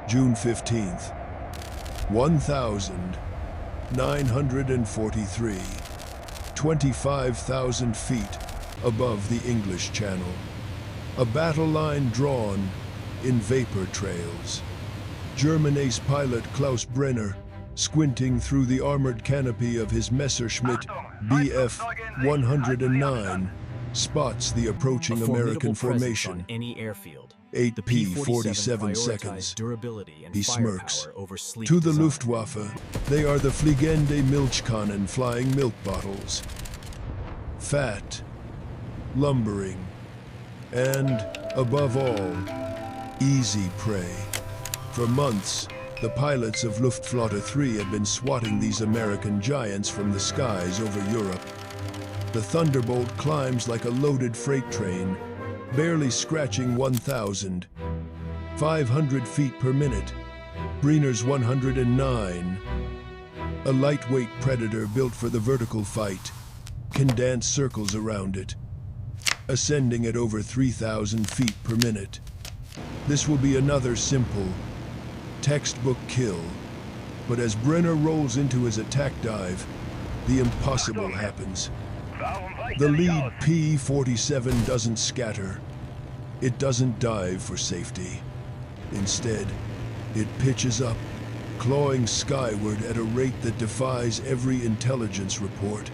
June 15th, 1943, 25,000 feet above the English Channel. A battle line drawn in vapor trails. German ace pilot Klaus Brenner, squinting through the armored canopy of his Messerschmitt Bf 109, spots the approaching American formation. Any airfield. 8 P-47 seconds. He smirks. To the Luftwaffe, they are the Fliegende Milchkannen, flying milk bottles. Fat, lumbering, and, above all, easy prey. For months, the pilots of Luftwaffe 3 had been swatting these American giants from the skies over Europe. The Thunderbolt climbs like a loaded freight train, barely scratching 1,500 feet per minute. Brenner's 109, a lightweight Predator built for the vertical fight, can dance circles around it, ascending at over 3,000 feet per minute. This will be another simple, textbook kill, but as Brenner rolls into his attack dive, the impossible happens. The lead P-47 doesn't scatter. It doesn't dive for safety. Instead, it pitches up, clawing skyward at a rate that defies every intelligence report,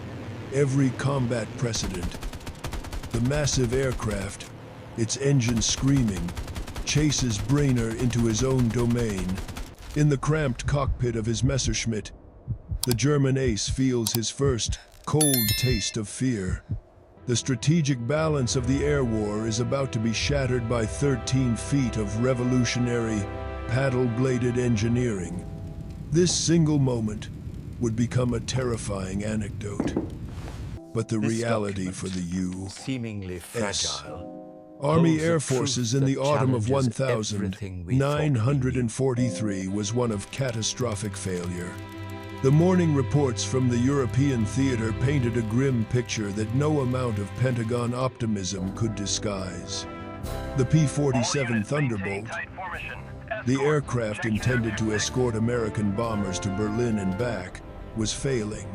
every combat precedent. The massive aircraft, its engine screaming, chases Brenner into his own domain. In the cramped cockpit of his Messerschmitt, the German ace feels his first cold taste of fear. The strategic balance of the air war is about to be shattered by 13 feet of revolutionary, paddle-bladed engineering. This single moment would become a terrifying anecdote. But the reality for the seemingly U.S. fragile. Army Air Forces in the autumn of 1943 was one of catastrophic failure. The morning reports from the European theater painted a grim picture that no amount of Pentagon optimism could disguise. The P-47 Thunderbolt, the aircraft intended to escort American bombers to Berlin and back, was failing.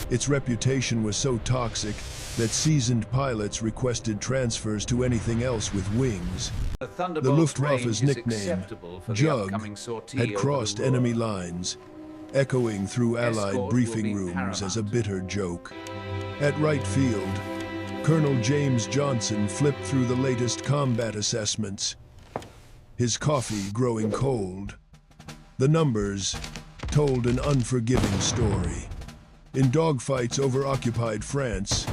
Its reputation was so toxic that seasoned pilots requested transfers to anything else with wings. The Luftwaffe's nickname, Jug, had crossed enemy lines, echoing through Allied briefing rooms as a bitter joke. At right field, Colonel James Johnson flipped through the latest combat assessments, his coffee growing cold. The numbers told an unforgiving story. In dogfights over occupied France,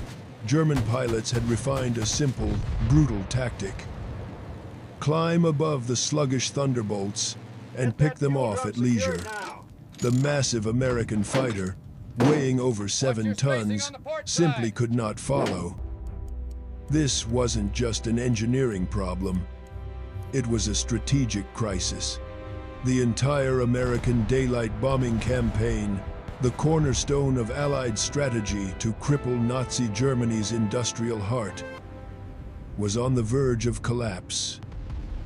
German pilots had refined a simple, brutal tactic. Climb above the sluggish Thunderbolts and pick them off at leisure. The massive American fighter, weighing over 7 tons, simply could not follow. This wasn't just an engineering problem. It was a strategic crisis. The entire American daylight bombing campaign, the cornerstone of Allied strategy to cripple Nazi Germany's industrial heart, was on the verge of collapse.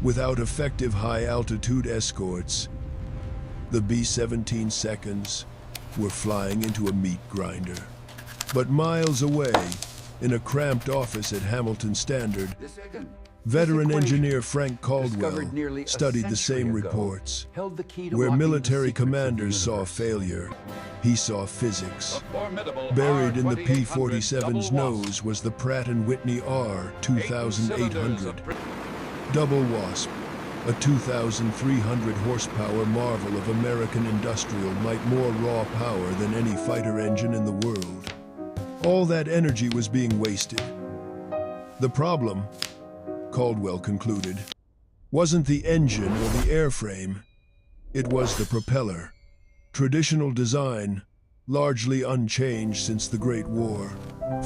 Without effective high-altitude escorts, the B-17 seconds were flying into a meat grinder. But miles away, in a cramped office at Hamilton Standard, veteran engineer Frank Caldwell studied the same reports. Where military commanders saw failure, he saw physics. Buried in the P-47's nose was the Pratt & Whitney R-2800. Double Wasp, a 2,300 horsepower marvel of American industrial might, more raw power than any fighter engine in the world. All that energy was being wasted. The problem, Caldwell concluded, wasn't the engine or the airframe. It was the propeller. Traditional design, largely unchanged since the Great War,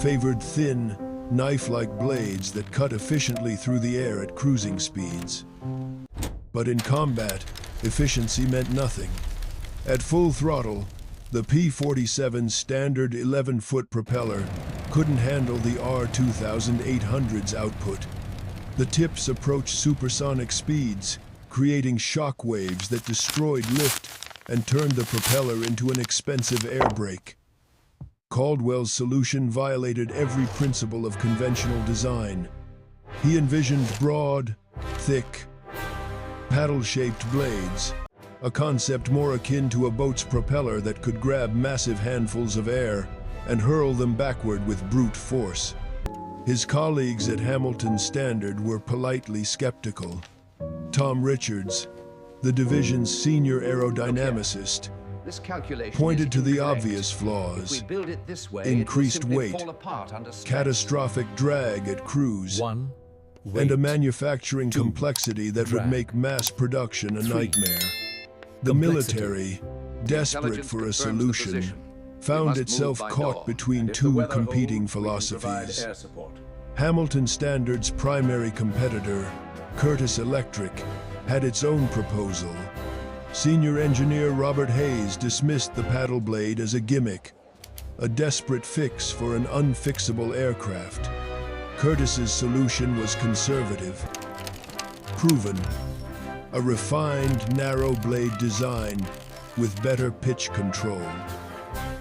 favored thin, knife-like blades that cut efficiently through the air at cruising speeds. But in combat, efficiency meant nothing. At full throttle, the P-47's standard 11-foot propeller couldn't handle the R-2800's output. The tips approached supersonic speeds, creating shock waves that destroyed lift and turned the propeller into an expensive air brake. Caldwell's solution violated every principle of conventional design. He envisioned broad, thick, paddle-shaped blades, a concept more akin to a boat's propeller that could grab massive handfuls of air and hurl them backward with brute force. His colleagues at Hamilton Standard were politely skeptical. Tom Richards, the division's senior aerodynamicist, pointed to the obvious flaws: increased weight, catastrophic drag at cruise, and a manufacturing complexity that would make mass production a nightmare. The military, desperate for a solution, found itself caught between two competing philosophies. Hamilton Standard's primary competitor, Curtiss Electric, had its own proposal. Senior engineer Robert Hayes dismissed the paddle blade as a gimmick, a desperate fix for an unfixable aircraft. Curtiss's solution was conservative, proven, a refined narrow blade design with better pitch control.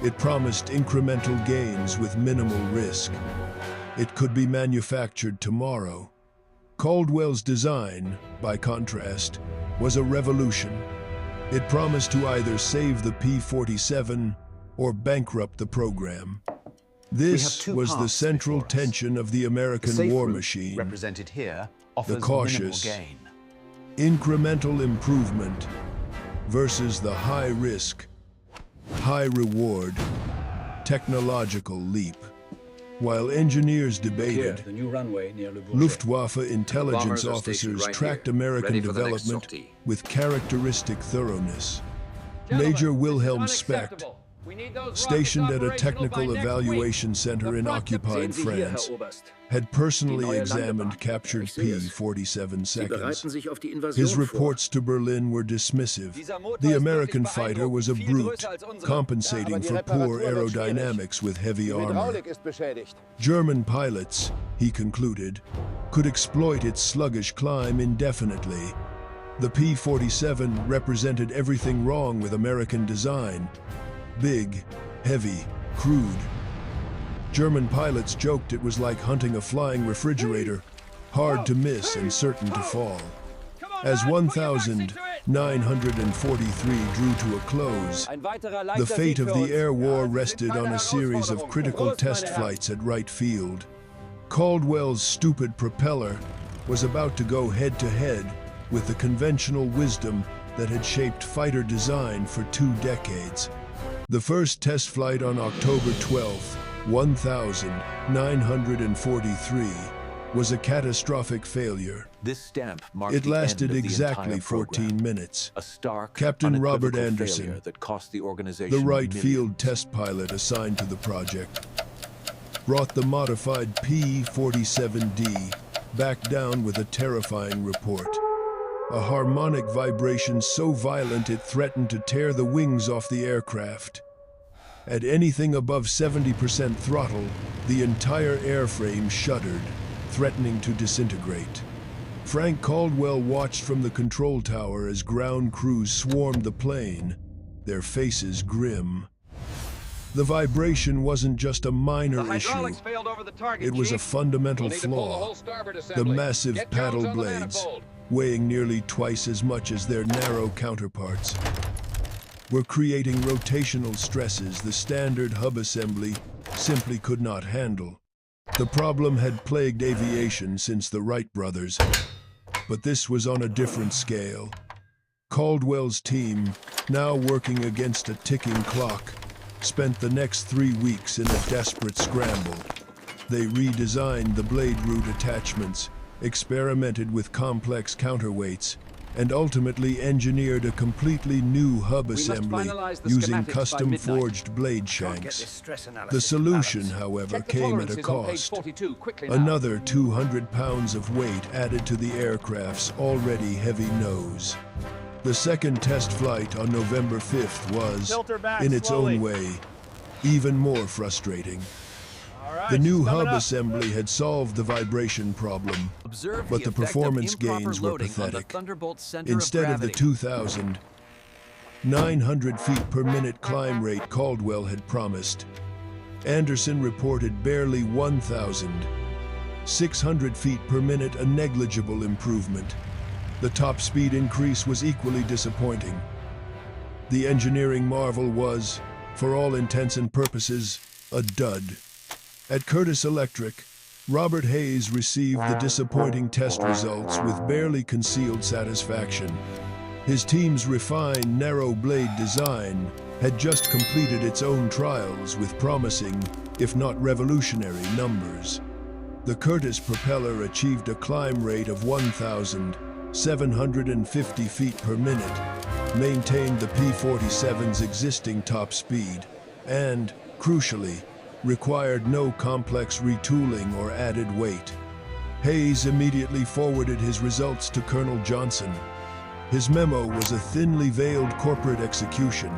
It promised incremental gains with minimal risk. It could be manufactured tomorrow. Caldwell's design, by contrast, was a revolution. It promised to either save the P-47 or bankrupt the program. This was the central tension of the American war machine. Represented here, the cautious, incremental improvement versus the high-risk, high-reward, technological leap. While engineers debated, Luftwaffe intelligence officers tracked American development with characteristic thoroughness. Major Wilhelm Specht, stationed at a technical evaluation center in occupied France, had personally examined captured P-47 seconds. His reports to Berlin were dismissive. The American fighter was a brute, compensating for poor aerodynamics with heavy armor. German pilots, he concluded, could exploit its sluggish climb indefinitely. The P-47 represented everything wrong with American design: big, heavy, crude. German pilots joked it was like hunting a flying refrigerator, hard to miss and certain to fall. As 1943 drew to a close, the fate of the air war rested on a series of critical test flights at Wright Field. Caldwell's stupid propeller was about to go head-to-head with the conventional wisdom that had shaped fighter design for 2 decades. The first test flight on October 12, 1943, was a catastrophic failure. This stamp marked It lasted the end of exactly the 14 minutes. A stark, Captain Robert unequivocal Anderson, failure that cost the organization the Wright millions. Field test pilot assigned to the project, brought the modified P-47D back down with a terrifying report. A harmonic vibration so violent it threatened to tear the wings off the aircraft. At anything above 70% throttle, the entire airframe shuddered, threatening to disintegrate. Frank Caldwell watched from the control tower as ground crews swarmed the plane, their faces grim. The vibration wasn't just a minor issue. It was a fundamental flaw. The massive paddle blades, weighing nearly twice as much as their narrow counterparts, were creating rotational stresses the standard hub assembly simply could not handle. The problem had plagued aviation since the Wright brothers, but this was on a different scale. Caldwell's team, now working against a ticking clock, spent the next 3 weeks in a desperate scramble. They redesigned the blade root attachments, experimented with complex counterweights, and ultimately engineered a completely new hub assembly using custom-forged blade shanks. The solution, however, came at a cost. Another 200 pounds of weight added to the aircraft's already heavy nose. The second test flight on November 5th was, in its own way, even more frustrating. The new hub assembly had solved the vibration problem, Observe but the effect of performance improper gains were loading on the pathetic. Thunderbolt center Instead of of the gravity. 2,900 feet per minute climb rate Caldwell had promised, Anderson reported barely 1,600 feet per minute, a negligible improvement. The top speed increase was equally disappointing. The engineering marvel was, for all intents and purposes, a dud. At Curtis Electric, Robert Hayes received the disappointing test results with barely concealed satisfaction. His team's refined narrow blade design had just completed its own trials with promising, if not revolutionary, numbers. The Curtis propeller achieved a climb rate of 1,750 feet per minute, maintained the P-47's existing top speed, and, crucially, required no complex retooling or added weight. Hayes immediately forwarded his results to Colonel Johnson. His memo was a thinly veiled corporate execution,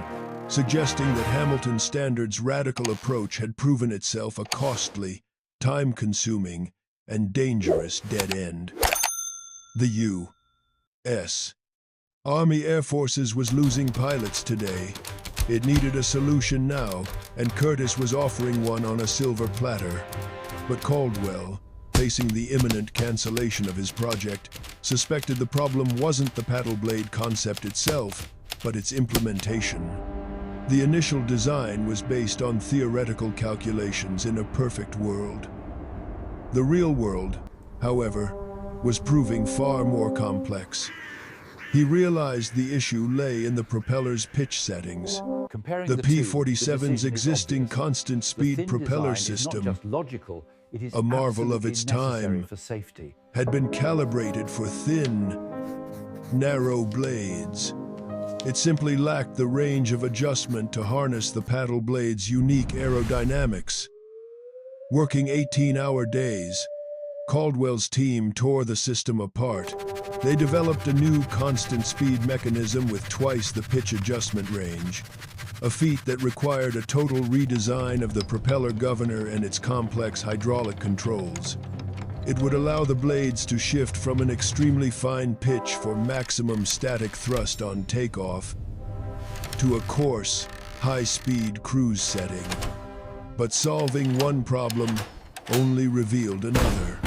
suggesting that Hamilton Standard's radical approach had proven itself a costly, time-consuming, and dangerous dead end. The U.S. Army Air Forces was losing pilots today. It needed a solution now, and Curtis was offering one on a silver platter. But Caldwell, facing the imminent cancellation of his project, suspected the problem wasn't the paddle blade concept itself, but its implementation. The initial design was based on theoretical calculations in a perfect world. The real world, however, was proving far more complex. He realized the issue lay in the propeller's pitch settings. Comparing The the two, the P-47's decision is existing obvious. constant-speed The thin propeller design is not system, just logical, it is a marvel of absolutely its necessary time, for safety. had been calibrated for thin, narrow blades. It simply lacked the range of adjustment to harness the paddle blade's unique aerodynamics. Working 18-hour days, Caldwell's team tore the system apart. They developed a new constant-speed mechanism with twice the pitch adjustment range, a feat that required a total redesign of the propeller governor and its complex hydraulic controls. It would allow the blades to shift from an extremely fine pitch for maximum static thrust on takeoff to a coarse, high-speed cruise setting. But solving one problem only revealed another.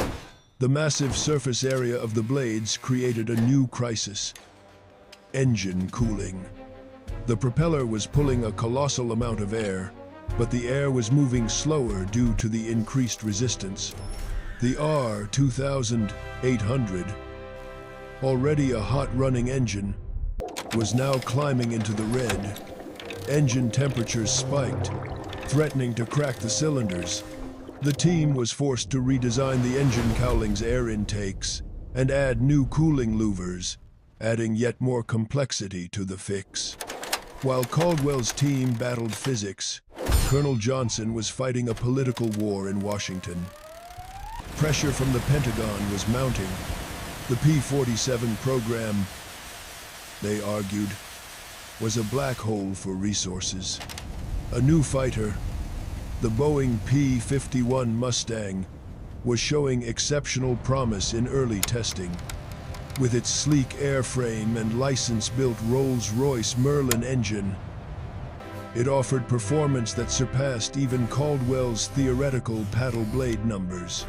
The massive surface area of the blades created a new crisis: engine cooling. The propeller was pulling a colossal amount of air, but the air was moving slower due to the increased resistance. The R-2800, already a hot-running engine, was now climbing into the red. Engine temperatures spiked, threatening to crack the cylinders. The team was forced to redesign the engine cowling's air intakes and add new cooling louvers, adding yet more complexity to the fix. While Caldwell's team battled physics, Colonel Johnson was fighting a political war in Washington. Pressure from the Pentagon was mounting. The P-47 program, they argued, was a black hole for resources. A new fighter, the Boeing P-51 Mustang, was showing exceptional promise in early testing. With its sleek airframe and license-built Rolls-Royce Merlin engine, it offered performance that surpassed even Caldwell's theoretical paddle blade numbers.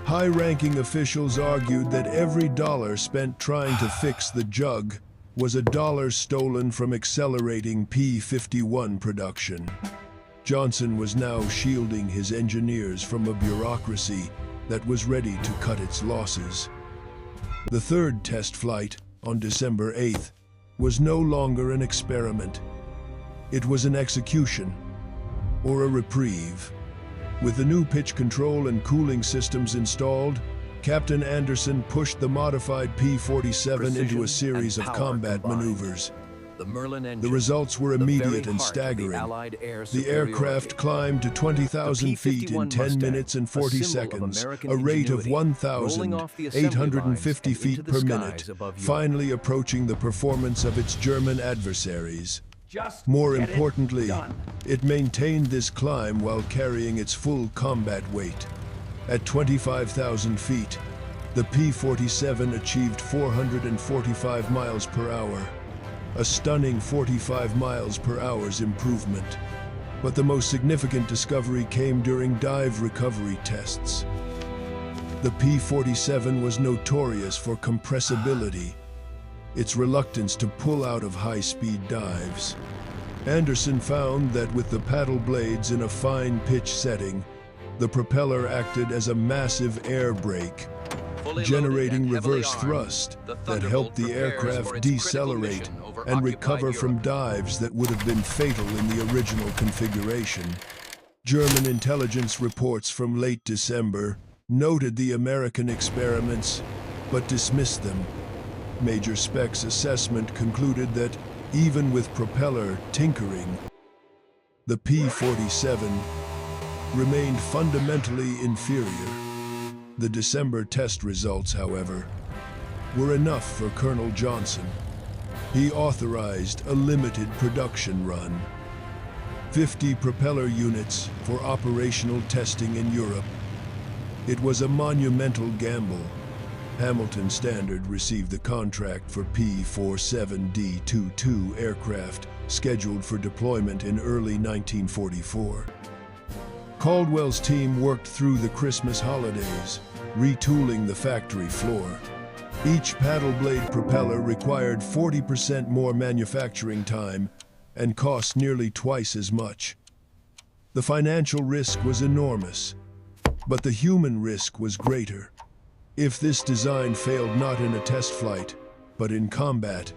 High-ranking officials argued that every dollar spent trying to fix the jug was a dollar stolen from accelerating P-51 production. Johnson was now shielding his engineers from a bureaucracy that was ready to cut its losses. The third test flight, on December 8th, was no longer an experiment. It was an execution, or a reprieve. With the new pitch control and cooling systems installed, Captain Anderson pushed the modified P-47 into a series of combat maneuvers. The results were immediate and staggering. The aircraft climbed to 20,000 feet in 10 minutes and 40 seconds, a rate of 1,850 feet per minute, finally approaching the performance of its German adversaries. Just More get it importantly, done. it maintained this climb while carrying its full combat weight. At 25,000 feet, the P-47 achieved 445 miles per hour, a stunning 45 miles per hour's improvement. But the most significant discovery came during dive recovery tests. The P-47 was notorious for compressibility, its reluctance to pull out of high-speed dives. Anderson found that with the paddle blades in a fine pitch setting, the propeller acted as a massive air brake, generating reverse thrust that helped the aircraft decelerate and recover from dives that would have been fatal in the original configuration. German intelligence reports from late December noted the American experiments, but dismissed them. Major Specs assessment concluded that even with propeller tinkering, the P-47 remained fundamentally inferior. The December test results, however, were enough for Colonel Johnson. He authorized a limited production run. 50 propeller units for operational testing in Europe. It was a monumental gamble. Hamilton Standard received the contract for P-47D-22 aircraft scheduled for deployment in early 1944. Caldwell's team worked through the Christmas holidays, retooling the factory floor. Each paddle blade propeller required 40% more manufacturing time and cost nearly twice as much. The financial risk was enormous, but the human risk was greater. If this design failed not in a test flight, but in combat,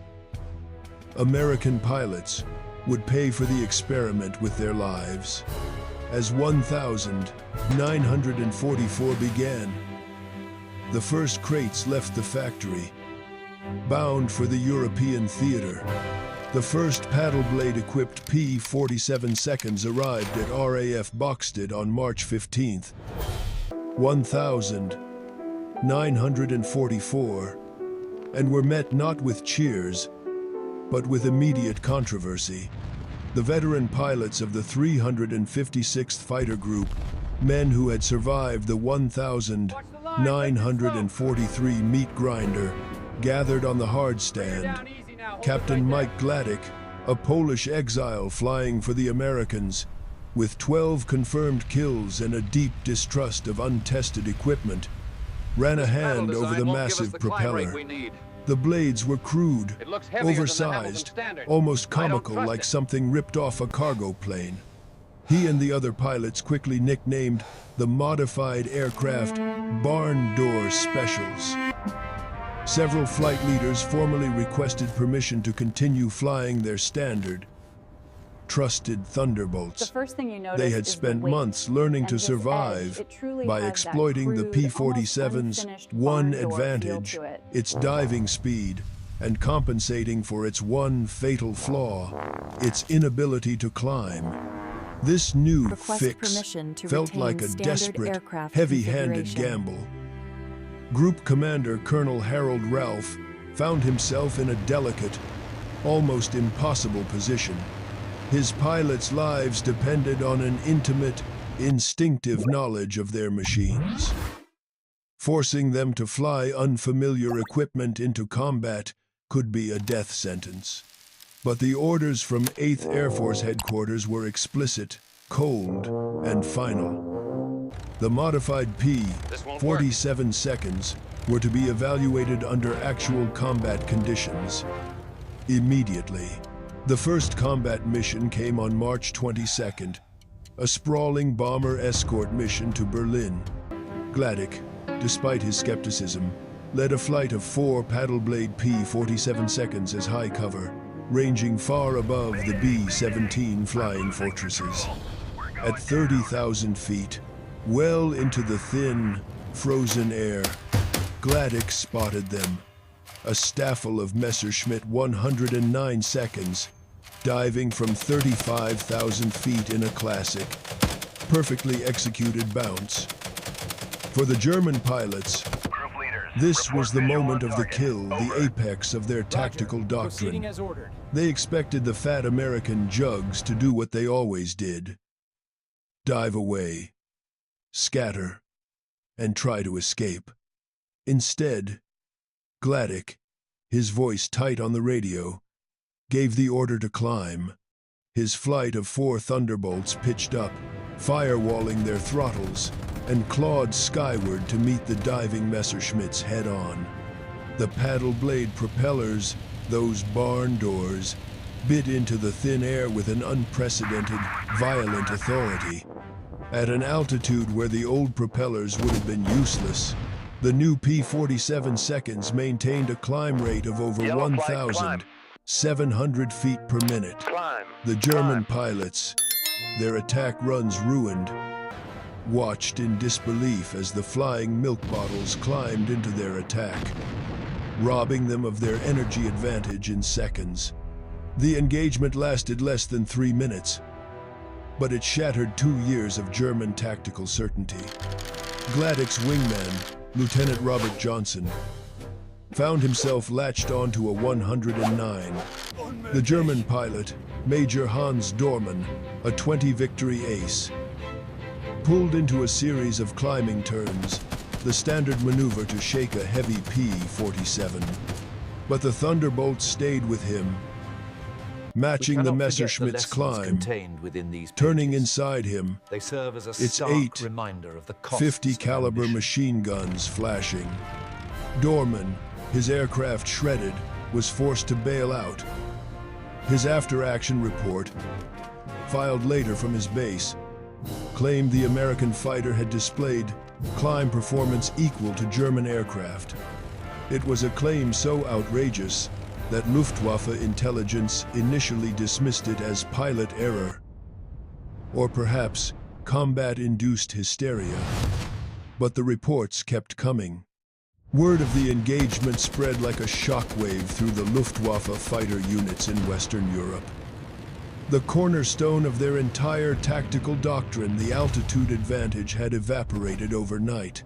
American pilots would pay for the experiment with their lives. As 1944 began, the first crates left the factory, bound for the European theater. The first paddle blade-equipped P-47 seconds arrived at RAF Boxted on March 15th. 1944, and were met not with cheers, but with immediate controversy. The veteran pilots of the 356th Fighter Group, men who had survived the 1943 meat grinder, gathered on the hard stand. Captain Mike Gladdick, a Polish exile flying for the Americans, with 12 confirmed kills and a deep distrust of untested equipment, ran a hand over the massive propeller. The blades were crude, oversized, almost comical, like something ripped off a cargo plane. He and the other pilots quickly nicknamed the modified aircraft barn door specials. Several flight leaders formally requested permission to continue flying their standard, trusted Thunderbolts. The first thing you notice They had is spent the weight months learning and to this survive edge. It truly by has exploiting the that crude, P-47's almost one unfinished barn door advantage, feel to it. its diving speed, and compensating for its one fatal flaw, its inability to climb. This new Request fix permission to felt retain like a standard desperate, aircraft heavy-handed configuration. gamble. Group Commander Colonel Harold Ralph found himself in a delicate, almost impossible position. His pilots' lives depended on an intimate, instinctive knowledge of their machines. Forcing them to fly unfamiliar equipment into combat could be a death sentence. But the orders from 8th Air Force Headquarters were explicit, cold, and final. The modified P-47 seconds were to be evaluated under actual combat conditions. Immediately. The first combat mission came on March 22nd, a sprawling bomber escort mission to Berlin. Gladdick, despite his skepticism, led a flight of 4 paddle-blade P-47 seconds as high cover, ranging far above the B-17 flying fortresses. At 30,000 feet, well into the thin, frozen air, Gladdick spotted them. A staffel of Messerschmitt 109 seconds, diving from 35,000 feet in a classic, perfectly executed bounce. For the German pilots, Group leaders, This was the moment of the kill, the apex of their tactical Proceeding doctrine. as ordered. They expected the fat American jugs to do what they always did: dive away, scatter, and try to escape. Instead, Gladdick, his voice tight on the radio, gave the order to climb. His flight of 4 Thunderbolts pitched up, firewalling their throttles, and clawed skyward to meet the diving Messerschmitts head-on. The paddle blade propellers, those barn doors, bit into the thin air with an unprecedented, violent authority. At an altitude where the old propellers would have been useless, the new P-47 seconds maintained a climb rate of over 1,700 feet per minute. The German pilots, their attack runs ruined, watched in disbelief as the flying milk bottles climbed into their attack, robbing them of their energy advantage in seconds. The engagement lasted less than 3 minutes, but it shattered 2 years of German tactical certainty. Gladdick's wingman, Lieutenant Robert Johnson, found himself latched onto a 109. The German pilot, Major Hans Dormann, a 20 victory ace, pulled into a series of climbing turns, the standard maneuver to shake a heavy P-47. But the Thunderbolts stayed with him, matching the Messerschmitt's climb, turning inside him, They serve as a its stark 8 reminder of the costs 50 of caliber ambition. machine guns flashing. Dormann, his aircraft shredded, was forced to bail out. His after-action report, filed later from his base, claimed the American fighter had displayed climb performance equal to German aircraft. It was a claim so outrageous that Luftwaffe intelligence initially dismissed it as pilot error, or perhaps combat-induced hysteria. But the reports kept coming. Word of the engagement spread like a shockwave through the Luftwaffe fighter units in Western Europe. The cornerstone of their entire tactical doctrine, the altitude advantage, had evaporated overnight.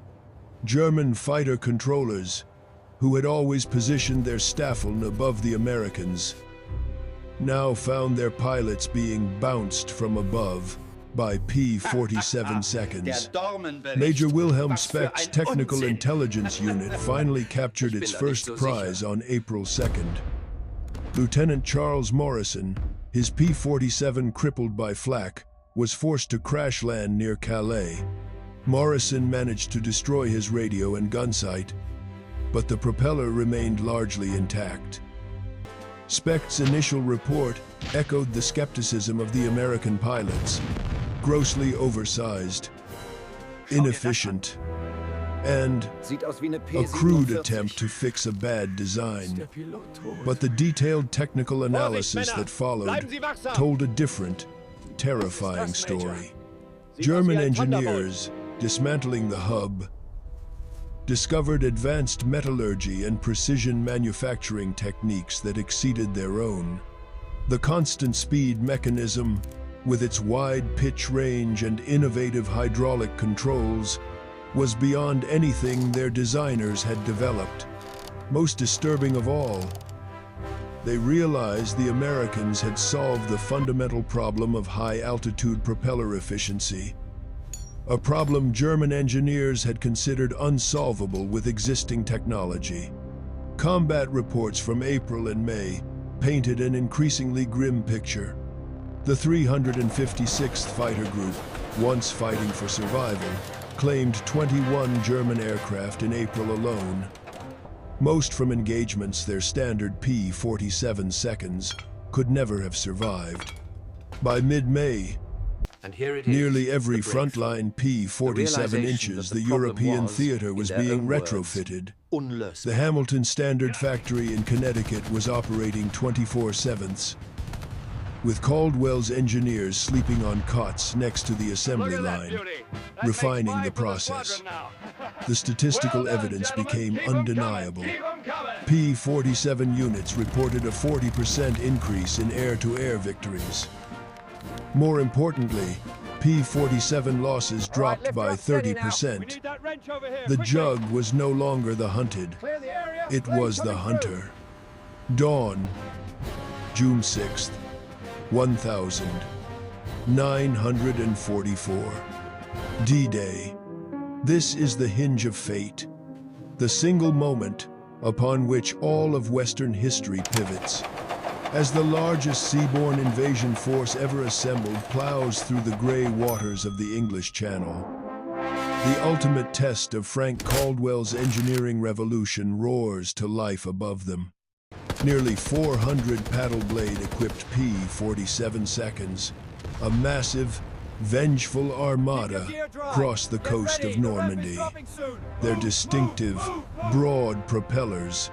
German fighter controllers, who had always positioned their Staffeln above the Americans, now found their pilots being bounced from above by P-47 seconds. Major Wilhelm Speck's Technical Intelligence Unit finally captured its first prize on April 2nd. Lieutenant Charles Morrison, his P-47 crippled by flak, was forced to crash land near Calais. Morrison managed to destroy his radio and gun sight, but the propeller remained largely intact. Speck's initial report echoed the skepticism of the American pilots: grossly oversized, inefficient, and a crude attempt to fix a bad design. But the detailed technical analysis that followed told a different, terrifying story. German engineers, dismantling the hub, discovered advanced metallurgy and precision manufacturing techniques that exceeded their own. The constant speed mechanism, with its wide pitch range and innovative hydraulic controls, was beyond anything their designers had developed. Most disturbing of all, they realized the Americans had solved the fundamental problem of high-altitude propeller efficiency, a problem German engineers had considered unsolvable with existing technology. Combat reports from April and May painted an increasingly grim picture. The 356th Fighter Group, once fighting for survival, claimed 21 German aircraft in April alone. Most from engagements their standard P-47 seconds could never have survived. By mid-May, nearly every frontline P-47 inches the European theater was being retrofitted. The Hamilton Standard factory in Connecticut was operating 24/7, with Caldwell's engineers sleeping on cots next to the assembly line, refining the process. The statistical evidence became undeniable. P-47 units reported a 40% increase in air-to-air victories. More importantly, P-47 losses dropped by 30%. The Jug was no longer the hunted. It was the hunter. Dawn, June 6th, 1944. D-Day. This is the hinge of fate, the single moment upon which all of Western history pivots. As the largest seaborne invasion force ever assembled plows through the gray waters of the English Channel, the ultimate test of Frank Caldwell's engineering revolution roars to life above them. Nearly 400 paddle blade-equipped P-47 seconds, a massive, vengeful armada, cross the coast of Normandy. Their distinctive, broad propellers,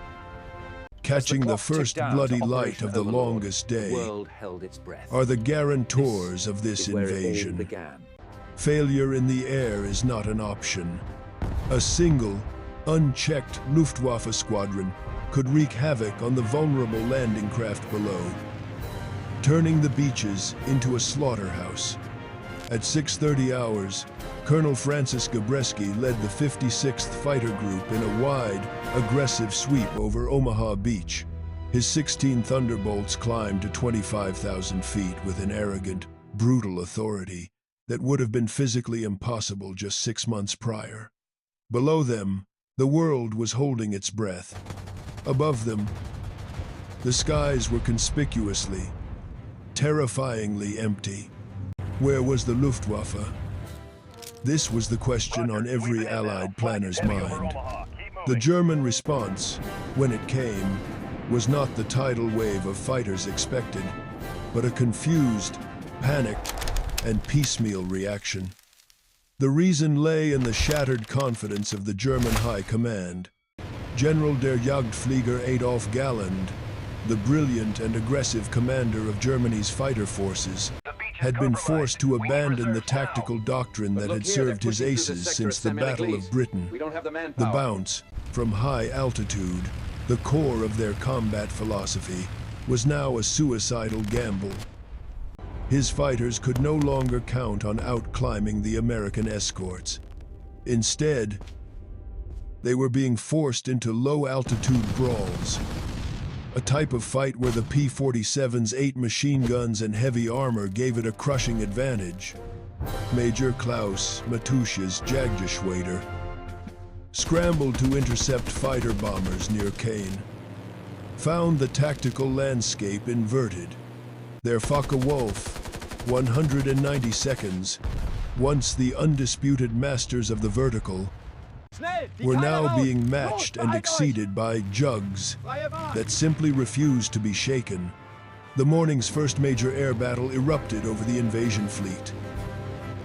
catching the first bloody light of the longest day, are the guarantors of this invasion. Failure in the air is not an option. A single, unchecked Luftwaffe squadron could wreak havoc on the vulnerable landing craft below, turning the beaches into a slaughterhouse. At 6:30 hours, Colonel Francis Gabreski led the 56th Fighter Group in a wide, aggressive sweep over Omaha Beach. His 16 Thunderbolts climbed to 25,000 feet with an arrogant, brutal authority that would have been physically impossible just 6 months prior. Below them, the world was holding its breath. Above them, the skies were conspicuously, terrifyingly empty. Where was the Luftwaffe? This was the question on every Allied planner's mind. The German response, when it came, was not the tidal wave of fighters expected, but a confused, panicked, and piecemeal reaction. The reason lay in the shattered confidence of the German High Command. General der Jagdflieger Adolf Galland, the brilliant and aggressive commander of Germany's fighter forces, had been forced to abandon the tactical doctrine that had served his aces since the Battle of Britain. The bounce from high altitude, the core of their combat philosophy, was now a suicidal gamble. His fighters could no longer count on outclimbing the American escorts. Instead, they were being forced into low-altitude brawls, a type of fight where the P-47's 8 machine guns and heavy armor gave it a crushing advantage. Major Klaus Matusha's Jagdgeschwader scrambled to intercept fighter bombers near Caen, found the tactical landscape inverted. Their Focke-Wulf, 190 seconds, once the undisputed masters of the vertical, were now being matched and exceeded by Jugs that simply refused to be shaken. The morning's first major air battle erupted over the invasion fleet.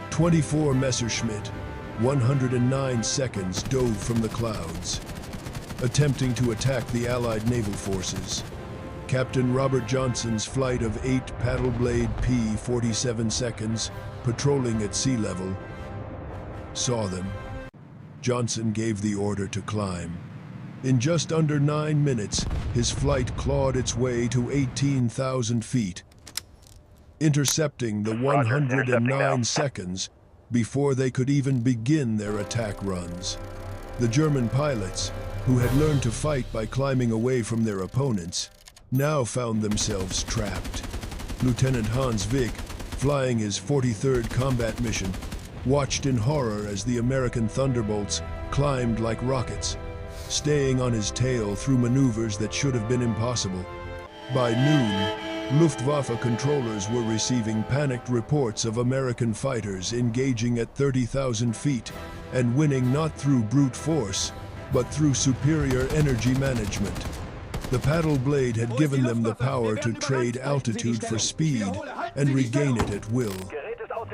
24 Messerschmitt, 109 seconds, dove from the clouds, attempting to attack the Allied naval forces. Captain Robert Johnson's flight of 8 paddle-blade P-47 seconds, patrolling at sea level, saw them. Johnson gave the order to climb. In just under 9 minutes, his flight clawed its way to 18,000 feet, intercepting the 109 seconds before they could even begin their attack runs. The German pilots, who had learned to fight by climbing away from their opponents, now found themselves trapped. Lieutenant Hans Wick, flying his 43rd combat mission, watched in horror as the American Thunderbolts climbed like rockets, staying on his tail through maneuvers that should have been impossible. By noon, Luftwaffe controllers were receiving panicked reports of American fighters engaging at 30,000 feet and winning not through brute force, but through superior energy management. The paddle blade had given them the power to trade altitude for speed and regain it at will.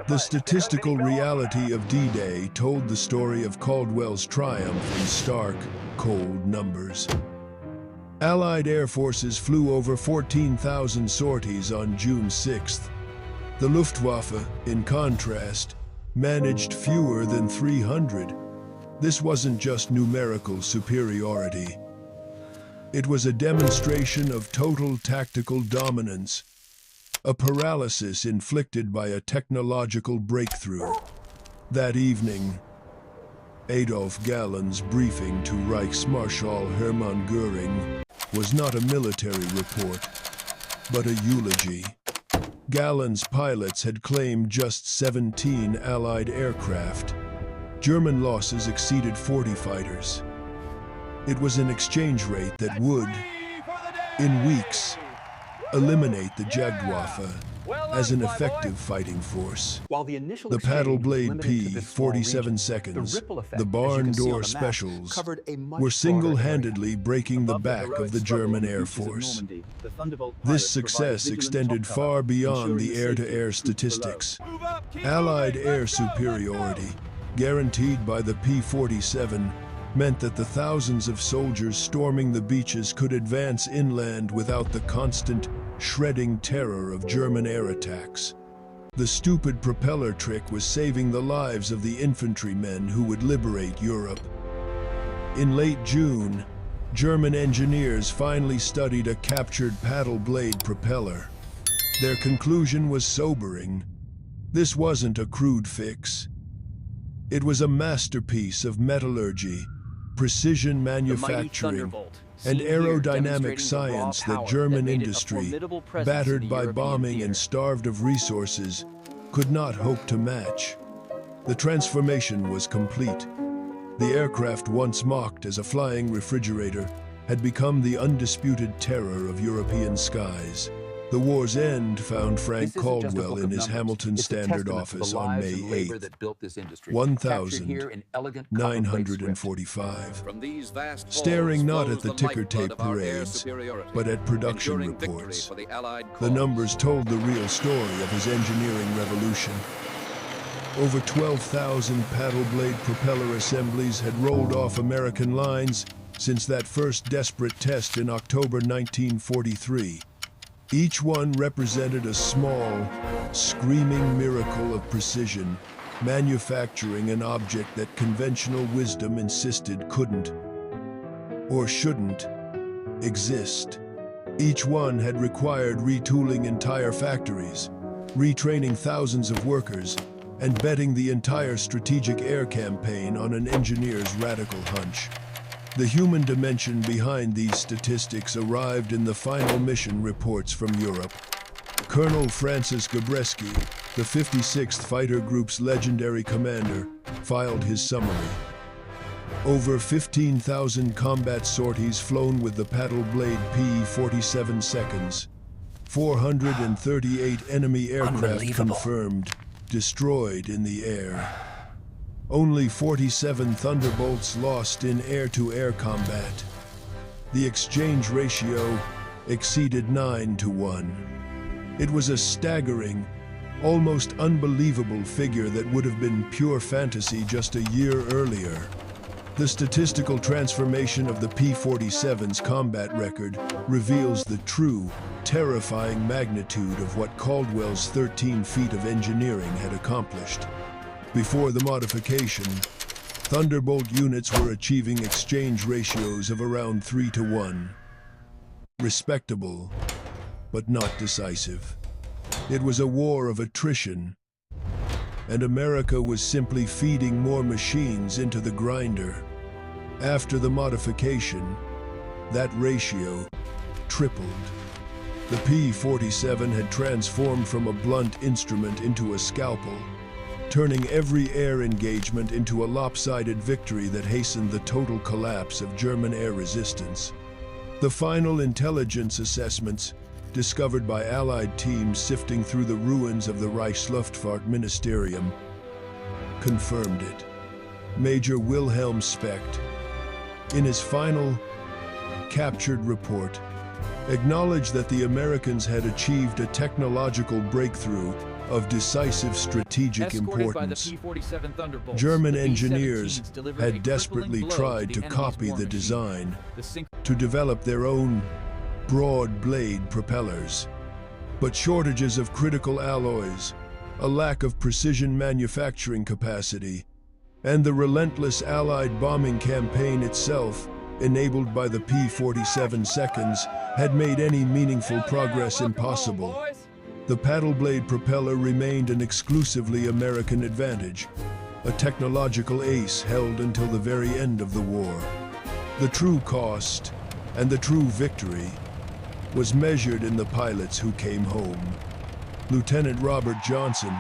The statistical reality of D-Day told the story of Caldwell's triumph in stark, cold numbers. Allied air forces flew over 14,000 sorties on June 6th. The Luftwaffe, in contrast, managed fewer than 300. This wasn't just numerical superiority. It was a demonstration of total tactical dominance. a paralysis inflicted by a technological breakthrough. That evening, Adolf Gallen's briefing to Reichsmarschall Hermann Göring was not a military report, but a eulogy. Gallen's pilots had claimed just 17 Allied aircraft. German losses exceeded 40 fighters. It was an exchange rate that would, in weeks, eliminate the Luftwaffe as an effective fighting force. While the initial The exchange paddle was blade limited to this small P-47 region, seconds, ripple effect, the as you barn can see on door the map, specials, covered a much were broader single-handedly area. breaking the Above back heroic of the struggle German in the Air beaches of Force. Normandy, the Thunderbolt This pilots success provided vigilant extended top cover, far beyond ensuring the safety air-to-air of troops below. statistics. Allied air superiority, guaranteed by the P-47, meant that the thousands of soldiers storming the beaches could advance inland without the constant, shredding terror of German air attacks. The stupid propeller trick was saving the lives of the infantrymen who would liberate Europe. In late June, German engineers finally studied a captured paddle blade propeller. Their conclusion was sobering. This wasn't a crude fix. It was a masterpiece of metallurgy, precision manufacturing, and aerodynamic science that German industry, battered by bombing and starved of resources, could not hope to match. The transformation was complete. The aircraft once mocked as a flying refrigerator had become the undisputed terror of European skies. The war's end found Frank Caldwell in his Hamilton Standard office on May 8, 1945, staring not at the ticker tape parades, but at production reports. The numbers told the real story of his engineering revolution. Over 12,000 paddle blade propeller assemblies had rolled off American lines since that first desperate test in October 1943. Each one represented a small, screaming miracle of precision, manufacturing an object that conventional wisdom insisted couldn't, or shouldn't, exist. Each one had required retooling entire factories, retraining thousands of workers, and betting the entire strategic air campaign on an engineer's radical hunch. The human dimension behind these statistics arrived in the final mission reports from Europe. Colonel Francis Gabreski, the 56th Fighter Group's legendary commander, filed his summary. Over 15,000 combat sorties flown with the paddle blade P-47 seconds. 438 enemy aircraft confirmed, destroyed in the air. Only 47 Thunderbolts lost in air-to-air combat. The exchange ratio exceeded 9-to-1. It was a staggering, almost unbelievable figure that would have been pure fantasy just a year earlier. The statistical transformation of the P-47's combat record reveals the true, terrifying magnitude of what Caldwell's 13 feet of engineering had accomplished. Before the modification, Thunderbolt units were achieving exchange ratios of around 3-to-1. Respectable, but not decisive. It was a war of attrition, and America was simply feeding more machines into the grinder. After the modification, that ratio tripled. The P-47 had transformed from a blunt instrument into a scalpel, turning every air engagement into a lopsided victory that hastened the total collapse of German air resistance. The final intelligence assessments, discovered by Allied teams sifting through the ruins of the Reichsluftfahrt Ministerium, confirmed it. Major Wilhelm Specht, in his final, captured report, acknowledged that the Americans had achieved a technological breakthrough of decisive strategic importance. German engineers had desperately tried to copy the design, to develop their own broad blade propellers. But shortages of critical alloys, a lack of precision manufacturing capacity, and the relentless Allied bombing campaign itself, enabled by the P-47 seconds, had made any meaningful progress impossible. The paddle blade propeller remained an exclusively American advantage, a technological ace held until the very end of the war. The true cost and the true victory was measured in the pilots who came home. Lieutenant Robert Johnson,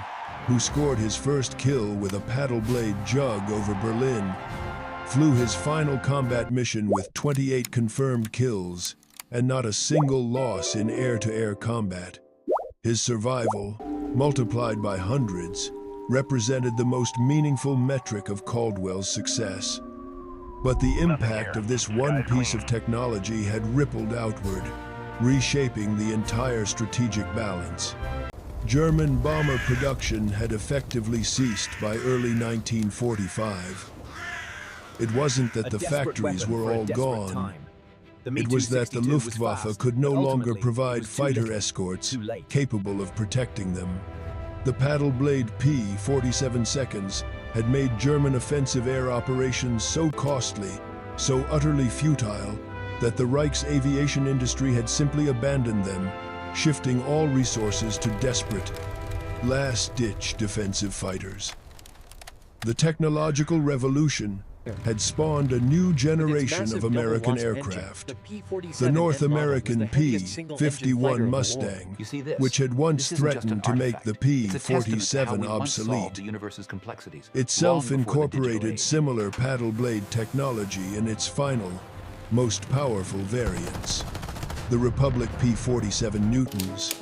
who scored his first kill with a paddle blade jug over Berlin, flew his final combat mission with 28 confirmed kills and not a single loss in air-to-air combat. His survival, multiplied by hundreds, represented the most meaningful metric of Caldwell's success. But the impact of this one piece of technology had rippled outward, reshaping the entire strategic balance. German bomber production had effectively ceased by early 1945. It wasn't that the factories were all gone. It was that the Luftwaffe could no longer provide fighter escorts capable of protecting them. The paddle blade P-47 seconds had made German offensive air operations so costly, so utterly futile, that the Reich's aviation industry had simply abandoned them, shifting all resources to desperate, last-ditch defensive fighters. The technological revolution had spawned a new generation of American aircraft. The North American P-51 Mustang, which had once threatened to make the P-47 obsolete, itself incorporated similar paddle blade technology in its final, most powerful variants. The Republic P-47 Newtons,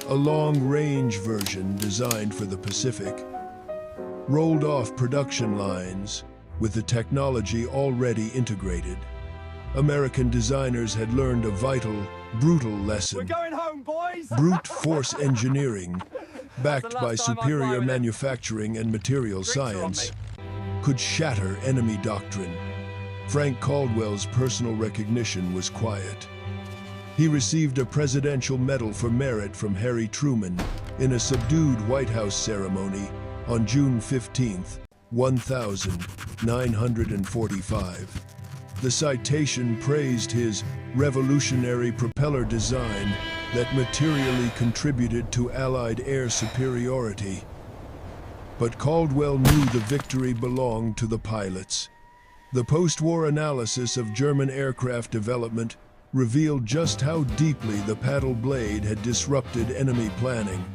a long-range version designed for the Pacific, rolled off production lines with the technology already integrated. American designers had learned a vital, brutal lesson. We're going home, boys! Brute force engineering, backed by superior manufacturing and material science, could shatter enemy doctrine. Frank Caldwell's personal recognition was quiet. He received a Presidential Medal for Merit from Harry Truman in a subdued White House ceremony on June 15, 1945. The citation praised his revolutionary propeller design that materially contributed to Allied air superiority. But Caldwell knew the victory belonged to the pilots. The post-war analysis of German aircraft development revealed just how deeply the paddle blade had disrupted enemy planning.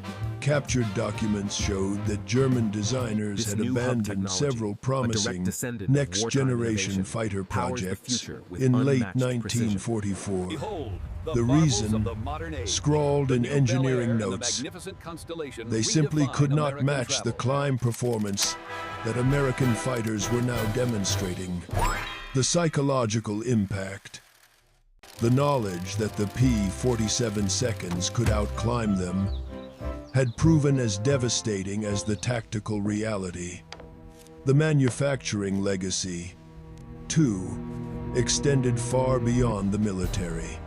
Captured documents showed that German designers had abandoned several promising next-generation fighter projects in late 1944. The reason, scrawled in engineering notes, they simply could not match the climb performance that American fighters were now demonstrating. The psychological impact, the knowledge that the P-47 seconds could outclimb them, had proven as devastating as the tactical reality. The manufacturing legacy, too, extended far beyond the military.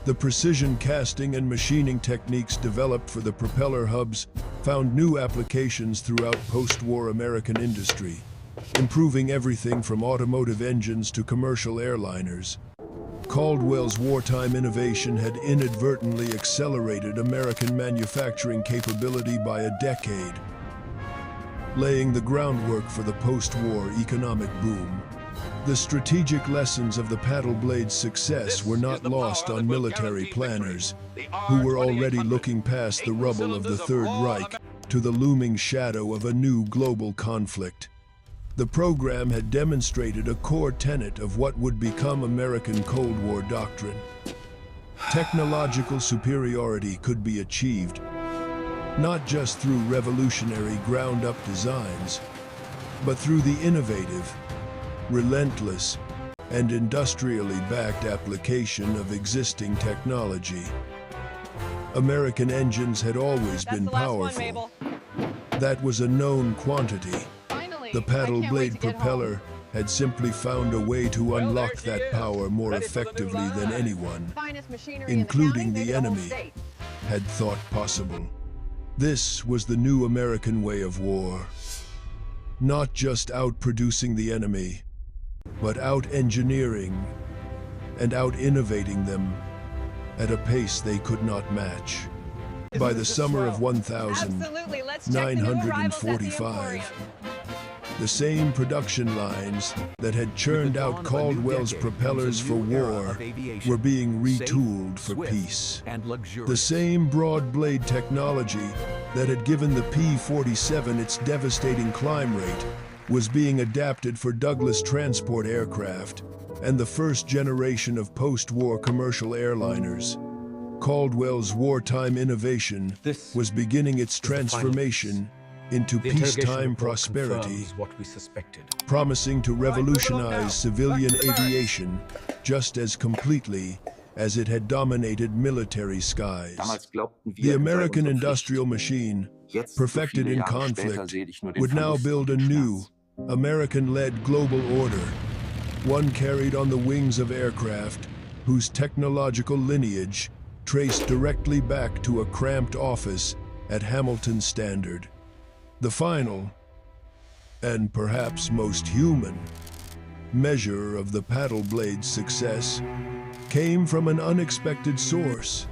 The precision casting and machining techniques developed for the propeller hubs found new applications throughout post-war American industry, improving everything from automotive engines to commercial airliners. Caldwell's wartime innovation had inadvertently accelerated American manufacturing capability by a decade, laying the groundwork for the post-war economic boom. The strategic lessons of the paddle blade's success were not lost on military planners, who were already looking past the rubble of the Third Reich to the looming shadow of a new global conflict. The program had demonstrated a core tenet of what would become American Cold War doctrine. Technological superiority could be achieved, not just through revolutionary ground-up designs, but through the innovative, relentless, and industrially backed application of existing technology. American engines had always been powerful. That was a known quantity. The paddle blade propeller had simply found a way to unlock that power more effectively than anyone, including the enemy, had thought possible. This was the new American way of war. Not just outproducing the enemy, but out-engineering and out-innovating them at a pace they could not match. By the summer of Absolutely. Let's check the new arrivals at the 1945, Emporium. the same production lines that had churned out Caldwell's propellers for war were being retooled for peace. The same broad blade technology that had given the P-47 its devastating climb rate was being adapted for Douglas transport aircraft and the first generation of post-war commercial airliners. Caldwell's wartime innovation was beginning its transformation into peacetime prosperity, what we suspected. promising to revolutionize civilian aviation just as completely as it had dominated military skies. The American industrial machine, perfected in conflict, would now build a new, American-led global order, one carried on the wings of aircraft whose technological lineage traced directly back to a cramped office at Hamilton Standard. The final, and perhaps most human, measure of the paddle blade's success came from an unexpected source: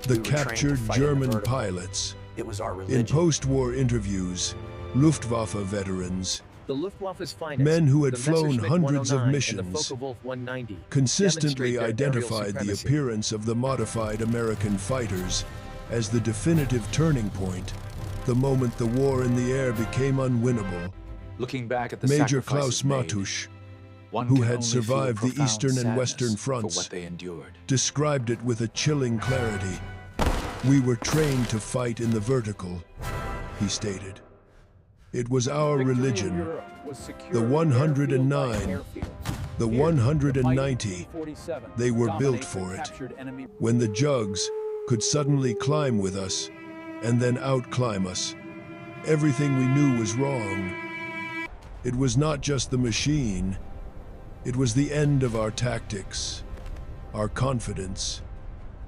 the captured German pilots. It was our In religion. post-war interviews, Luftwaffe veterans, The Luftwaffe's finest, men who had the flown Messerschmitt hundreds of 109 and missions, the Focke-Wulf 190, consistently demonstrate their aerial identified the supremacy. appearance of the modified American fighters as the definitive turning point, the moment the war in the air became unwinnable. Looking back at the Major sacrifices Klaus made, Matusch, one who can had only survived feel the profound Eastern and sadness Western for fronts, what they endured. described it with a chilling clarity. "We were trained to fight in the vertical," he stated. "It was our religion. The 109, the 190, they were built for it. When the jugs could suddenly climb with us and then outclimb us, everything we knew was wrong. It was not just the machine, it was the end of our tactics, our confidence.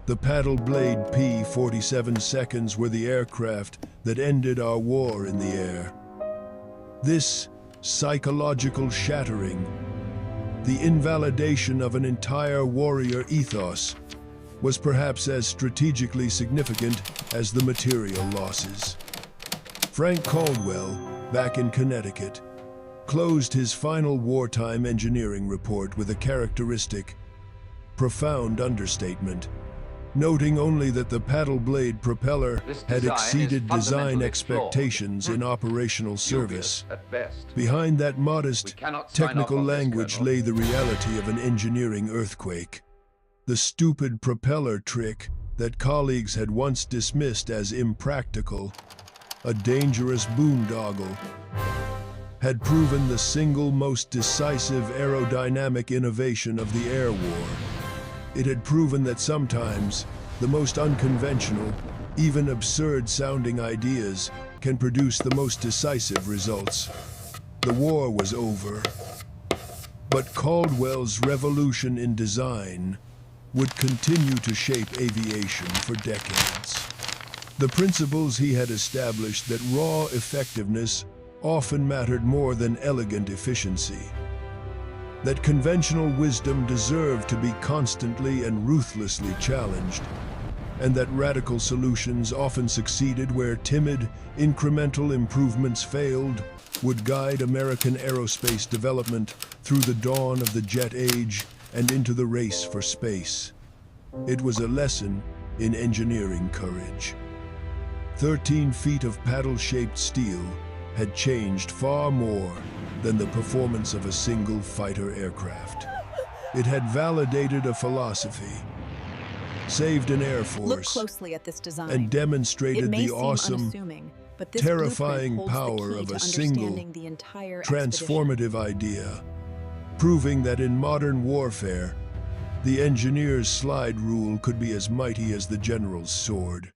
The paddle blade P-47 seconds were the aircraft that ended our war in the air." This psychological shattering, the invalidation of an entire warrior ethos, was perhaps as strategically significant as the material losses. Frank Caldwell, back in Connecticut, closed his final wartime engineering report with a characteristic, profound understatement, noting only that the paddle blade propeller had exceeded design expectations in operational service. Behind that modest technical language lay the reality of an engineering earthquake. The stupid propeller trick that colleagues had once dismissed as impractical, a dangerous boondoggle, had proven the single most decisive aerodynamic innovation of the air war. It had proven that sometimes the most unconventional, even absurd-sounding ideas can produce the most decisive results. The war was over, but Caldwell's revolution in design would continue to shape aviation for decades. The principles he had established that raw effectiveness often mattered more than elegant efficiency, that conventional wisdom deserved to be constantly and ruthlessly challenged, and that radical solutions often succeeded where timid, incremental improvements failed, would guide American aerospace development through the dawn of the jet age and into the race for space. It was a lesson in engineering courage. 13 feet of paddle-shaped steel had changed far more than the performance of a single fighter aircraft. It had validated a philosophy, saved an air Look force, closely at this design. and It demonstrated may the seem awesome, unassuming, but this terrifying blueprint holds the power key of to a single, understanding the entire expedition. transformative idea, proving that in modern warfare, the engineer's slide rule could be as mighty as the general's sword.